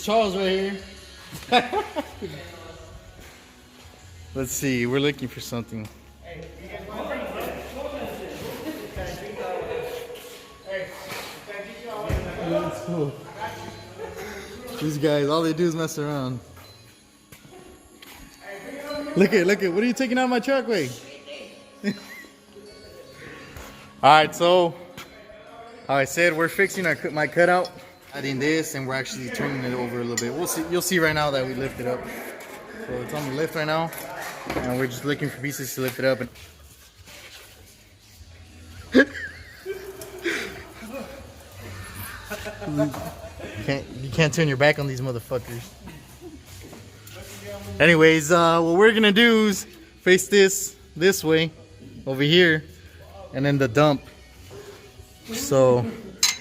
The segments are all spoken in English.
Charles right here. Let's see, we're looking for something. That's cool. These guys, all they do is mess around. Look at, what are you taking out of my truck, wait? Alright, so, how I said, we're fixing my cutout. Adding this, and we're actually turning it over a little bit. We'll see. You'll see right now that we lift it up. So it's on the lift right now, and we're just looking for pieces to lift it up. You can't turn your back on these motherfuckers. Anyways, what we're gonna do is face this way, over here, and then the dump. So.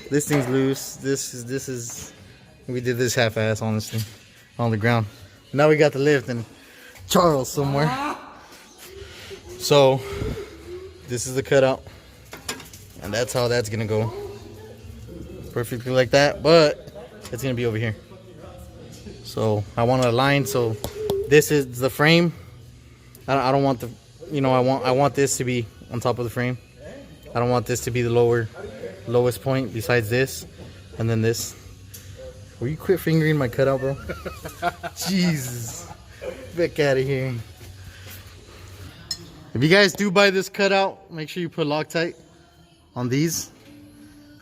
This thing's loose. This is we did this half-ass, honestly, on the ground. Now we got the lift and Charles somewhere. So this is the cutout, and that's how that's gonna go. Perfectly like that, but it's gonna be over here. So I want to align. So this is the frame. I don't want the, you know, I want this to be on top of the frame. I don't want this to be the lowest point besides this, and then this. Will you quit fingering my cutout, bro? Jesus, back out of here. If you guys do buy this cutout, make sure you put Loctite on these,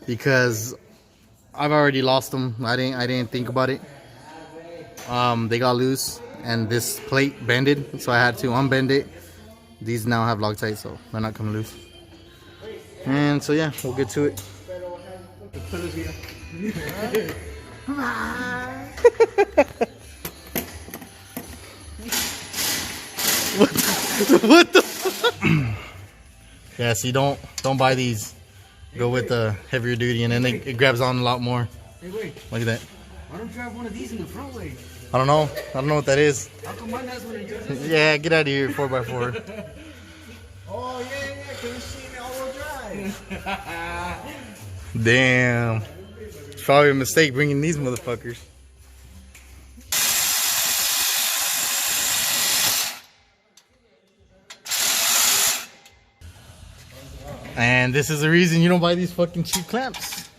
because I've already lost them. I didn't think about it. They got loose and this plate bended, so I had to unbend it. These now have Loctite, so they're not coming loose. And so yeah, we'll get to it. What the? Yeah, see, don't buy these. Go with the heavier duty, and then it grabs on a lot more. Hey, wait. Look at that. Why don't you have one of these in the front way? I don't know what that is. How come mine has one of yours? Yeah, get out of here, 4x4. Oh, yeah, because it's seen all-wheel drive. Damn. It's probably a mistake bringing these motherfuckers. And this is the reason you don't buy these fucking cheap clamps.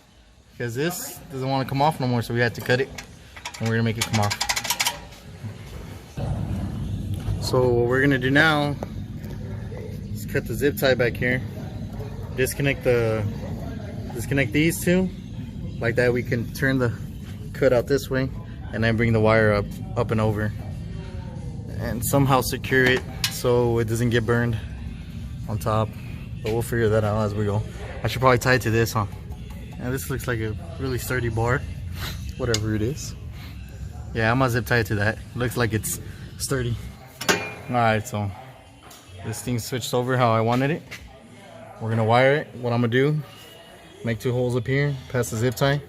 Because this doesn't want to come off no more, so we had to cut it. And we're going to make it come off. So what we're going to do now is cut the zip tie back here. Disconnect these two. Like that, we can turn the cutout this way and then bring the wire up and over. And somehow secure it so it doesn't get burned on top. But we'll figure that out as we go. I should probably tie it to this, huh? And this looks like a really sturdy bar. Whatever it is. Yeah, I'm gonna zip tie it to that. Looks like it's sturdy. Alright, so this thing's switched over how I wanted it. We're gonna wire it. What I'm gonna do, make 2 holes up here, pass the zip tie,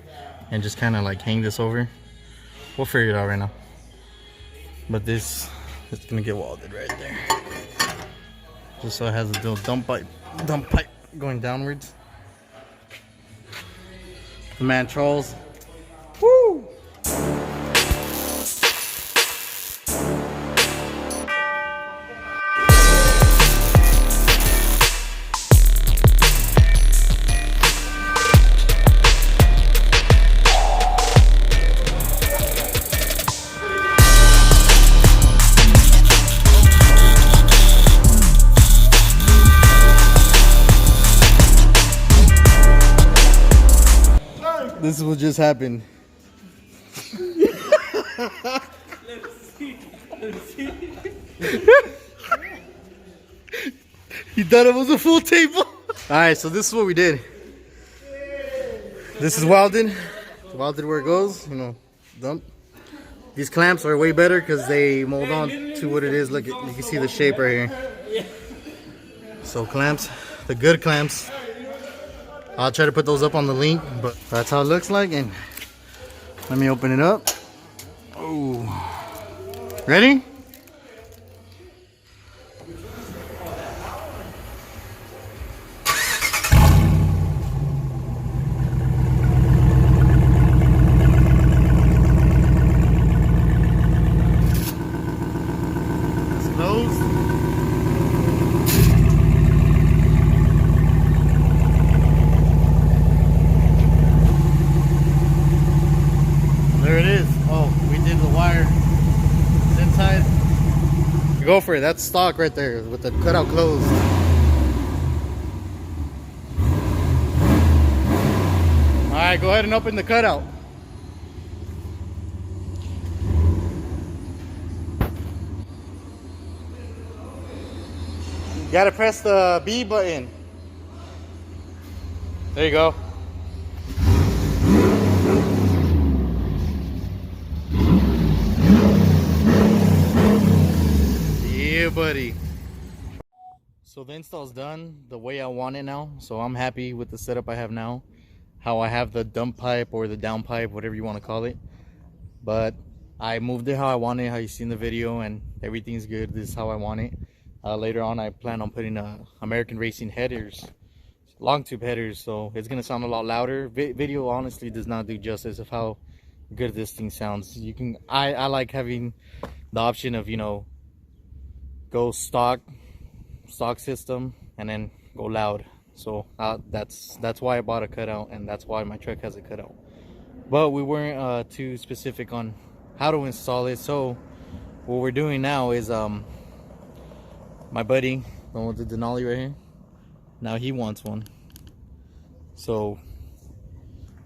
and just kinda like hang this over. We'll figure it out right now. But this is gonna get welded right there. Just so it has a little dump pipe going downwards. The man Charles. Woo! This is what just happened. Let's see. You thought it was a full table? Alright, so this is what we did. This is welded. Welded where it goes, you know, dump. These clamps are way better because they mold on to what it is. Look, you can see the shape right here. So clamps, the good clamps. I'll try to put those up on the link, but that's how it looks like. And let me open it up. Oh, ready? There it is. Oh, we did the wire. It's inside. Go for it. That's stock right there with the cutout closed. Alright, go ahead and open the cutout. You gotta press the B button. There you go. Yeah, buddy. So the install's done the way I want it now. So I'm happy with the setup I have now. How I have the dump pipe or the down pipe, whatever you want to call it. But I moved it how I want it, how you see in the video, and everything's good. This is how I want it. Later on, I plan on putting American Racing headers, long tube headers, so it's gonna sound a lot louder. Video honestly does not do justice of how good this thing sounds. You can, I like having the option of, you know, go stock system and then go loud. So that's why I bought a cutout, and that's why my truck has a cutout. But we weren't too specific on how to install it. So what we're doing now is my buddy, the one with the Denali right here, now he wants one. So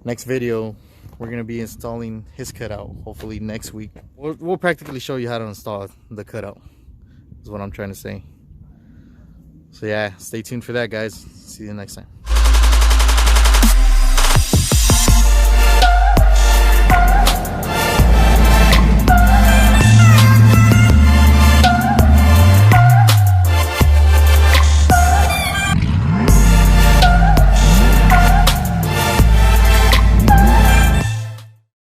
next video we're gonna be installing his cutout, hopefully next week. We'll practically show you how to install the cutout, is what I'm trying to say. So yeah, stay tuned for that, guys. See you next time.